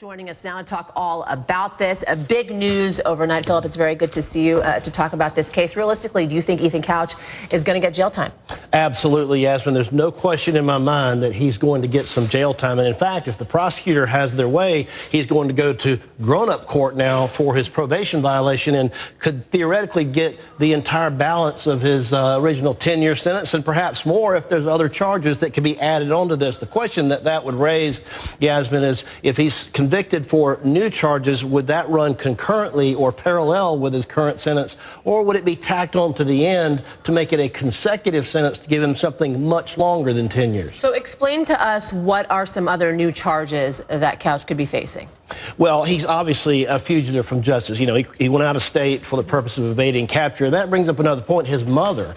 Joining us now to talk all about this. Big news overnight. Philip, it's very good to see you to talk about this case. Realistically, do you think Ethan Couch is going to get jail time? Absolutely, Yasmin. There's no question in my mind that he's going to get some jail time. And in fact, if the prosecutor has their way, he's going to go to grown-up court now for his probation violation and could theoretically get the entire balance of his original 10-year sentence and perhaps more if there's other charges that could be added onto this. The question that would raise, Yasmin, is if he's convicted for new charges, would that run concurrently or parallel with his current sentence, or would it be tacked on to the end to make it a consecutive sentence to give him something much longer than 10 years? So explain to us, what are some other new charges that Couch could be facing? Well, he's obviously a fugitive from justice. You know, he went out of state for the purpose of evading capture. That brings up another point. His mother,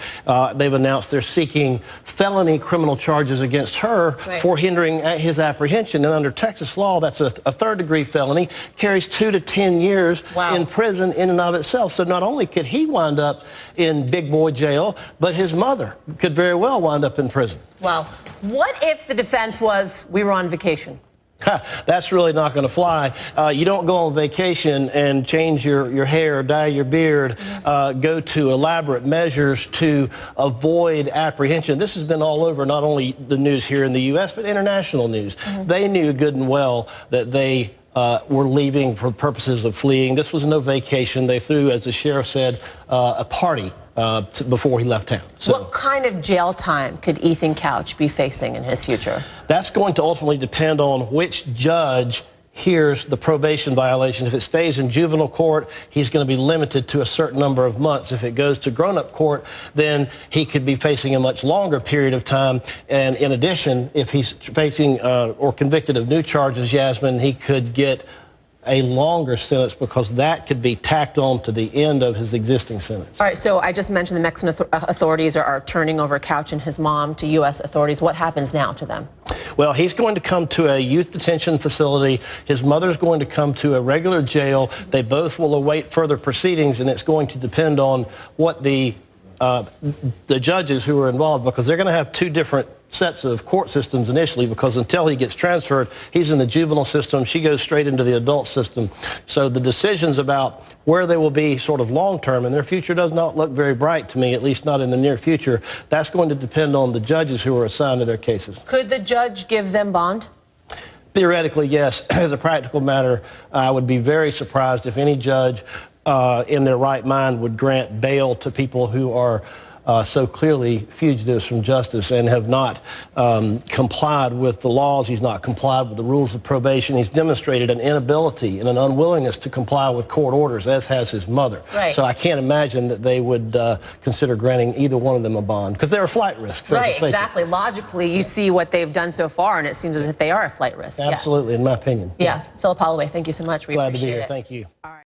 they've announced they're seeking felony criminal charges against her for hindering his apprehension. And under Texas law, that's a third-degree felony, carries 2 to 10 years in prison in and of itself. So not only could he wind up in big boy jail, but his mother could very well wind up in prison. Wow. What if the defense was, we were on vacation? That's really not going to fly. You don't go on vacation and change your hair, dye your beard, go to elaborate measures to avoid apprehension. This has been all over not only the news here in the U.S., but international news. They knew good and well that they were leaving for purposes of fleeing. This was no vacation. They threw, as the sheriff said, a party before he left town. So, what kind of jail time could Ethan Couch be facing in his future? That's going to ultimately depend on which judge hears the probation violation. If it stays in juvenile court, he's going to be limited to a certain number of months. If it goes to grown-up court, then he could be facing a much longer period of time. And in addition, if he's facing or convicted of new charges, Yasmin, he could get a longer sentence because that could be tacked on to the end of his existing sentence. All right, so I just mentioned the Mexican authorities are turning over Couch and his mom to U.S. authorities. What happens now to them? Well, he's going to come to a youth detention facility. His mother's going to come to a regular jail. They both will await further proceedings, and it's going to depend on what the judges who are involved, because they're going to have two different sets of court systems initially, because until he gets transferred, he's in the juvenile system. She goes straight into the adult system. So the decisions about where they will be sort of long-term, and their future does not look very bright to me, at least not in the near future, that's going to depend on the judges who are assigned to their cases. Could the judge give them bond? Theoretically, yes. As a practical matter, I would be very surprised if any judge in their right mind would grant bail to people who are so clearly fugitives from justice and have not complied with the laws. He's not complied with the rules of probation. He's demonstrated an inability and an unwillingness to comply with court orders, as has his mother. So I can't imagine that they would consider granting either one of them a bond, because they're a flight risk. Right, exactly. Logically, you see what they've done so far, and it seems as if they are a flight risk. Absolutely, in my opinion. Yeah. Philip Holloway, thank you so much. We Glad to be appreciate here. it. Thank you. All right.